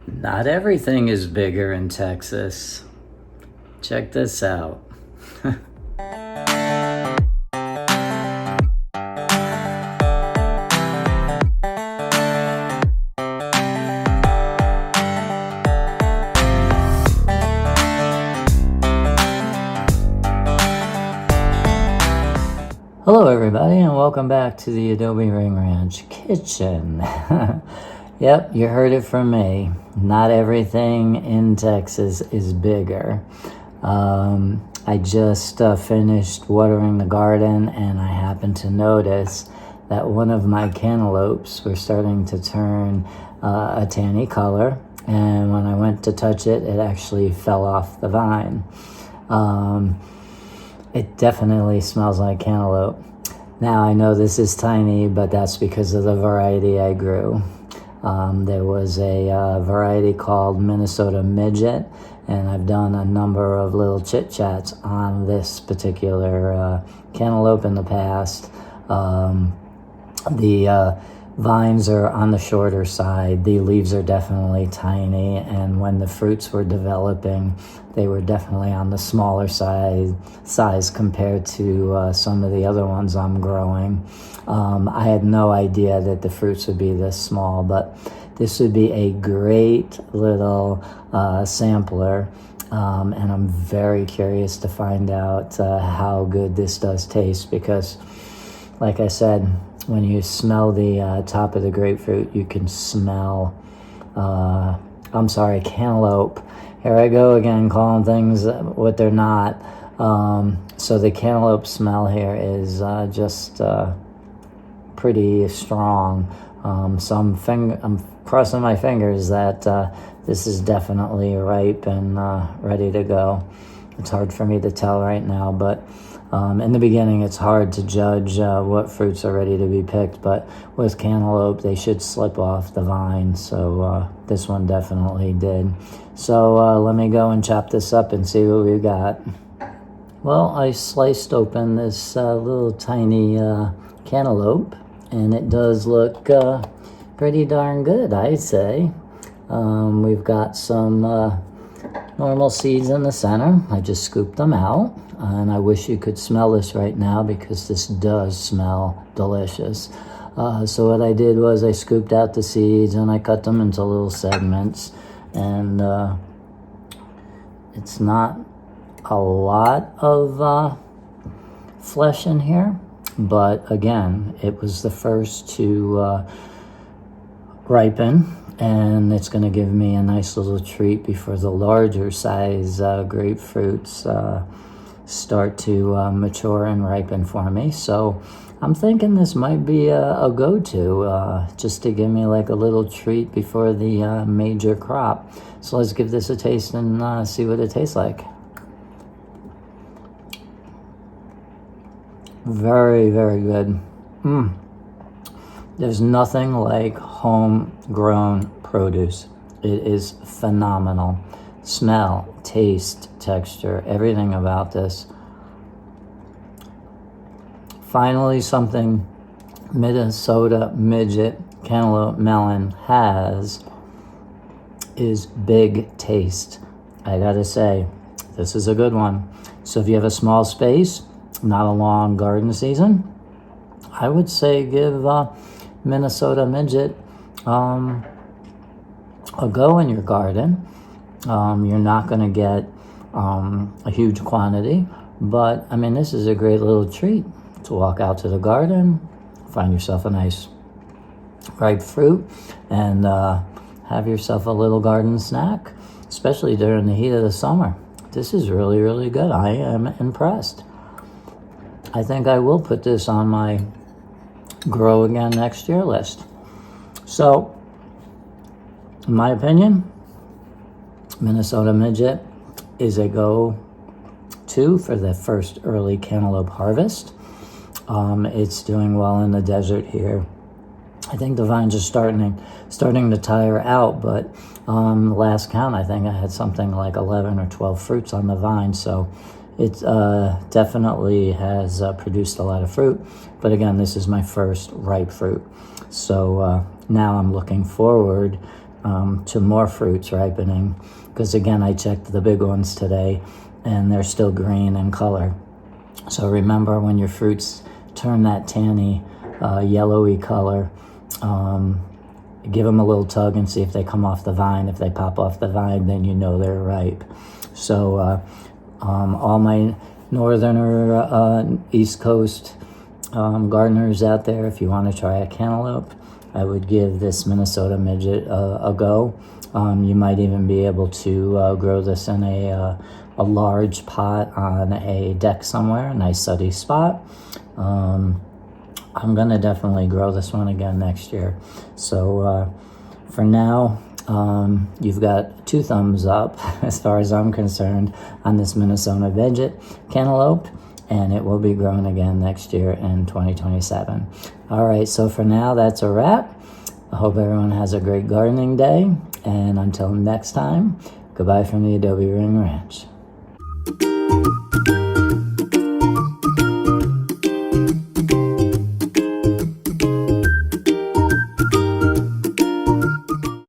Not everything is bigger in Texas. Check this out. Hello everybody and welcome back to the Adobe Ring Ranch kitchen. Yep, you heard it from me. Not everything in Texas is bigger. I just finished watering the garden and I happened to notice that one of my cantaloupes were starting to turn a tanny color, and when I went to touch it, it actually fell off the vine. It definitely smells like cantaloupe. Now I know this is tiny, but that's because of the variety I grew. There was a variety called Minnesota Midget, and I've done a number of little chit-chats on this particular cantaloupe in the past. The vines are on the shorter side. The leaves are definitely tiny, and when the fruits were developing, they were definitely on the smaller size compared to some of the other ones I'm growing. I had no idea that the fruits would be this small, but this would be a great little sampler, and I'm very curious to find out how good this does taste, because like I said, when you smell the top of the grapefruit, you can smell, cantaloupe. Here I go again, calling things what they're not. So the cantaloupe smell here is just pretty strong. So I'm crossing my fingers that this is definitely ripe and ready to go. It's hard for me to tell right now, but in the beginning, it's hard to judge what fruits are ready to be picked, but with cantaloupe, they should slip off the vine, so this one definitely did. So let me go and chop this up and see what we got. Well, I sliced open this little tiny cantaloupe, and it does look pretty darn good, I'd say. We've got some normal seeds in the center. I just scooped them out, and I wish you could smell this right now because this does smell delicious. So what I did was I scooped out the seeds and I cut them into little segments, and it's not a lot of flesh in here, but again, it was the first to ripen, and it's going to give me a nice little treat before the larger size grapefruits start to mature and ripen for me. So I'm thinking this might be a go-to, just to give me like a little treat before the major crop. So let's give this a taste and see what it tastes like. Very, very good. There's nothing like homegrown produce. It is phenomenal. Smell, taste, texture, everything about this. Finally, something Minnesota Midget Cantaloupe Melon has is big taste. I gotta say, this is a good one. So if you have a small space, not a long garden season, I would say give Minnesota Midget a go in your garden. You're not going to get a huge quantity, but I mean, this is a great little treat to walk out to the garden, find yourself a nice ripe fruit, and have yourself a little garden snack, especially during the heat of the summer. This is really, really good. I am impressed. I think I will put this on my grow again next year list. So, in my opinion, Minnesota Midget is a go-to for the first early cantaloupe harvest. It's doing well in the desert here. I think the vines are starting to tire out, but last count, I think I had something like 11 or 12 fruits on the vine, so it definitely has produced a lot of fruit. But again, this is my first ripe fruit. So now I'm looking forward to more fruits ripening, because again, I checked the big ones today and they're still green in color. So remember, when your fruits turn that tanny, yellowy color, give them a little tug and see if they come off the vine. If they pop off the vine, then you know they're ripe. So all my northern or East Coast gardeners out there, if you want to try a cantaloupe, I would give this Minnesota midget a go. You might even be able to grow this in a large pot on a deck somewhere, a nice sunny spot. I'm going to definitely grow this one again next year. So for now, you've got 2 thumbs up as far as I'm concerned on this Minnesota midget cantaloupe, and it will be grown again next year in 2027. All right, so for now, that's a wrap. I hope everyone has a great gardening day, and until next time, goodbye from the Adobe Ring Ranch.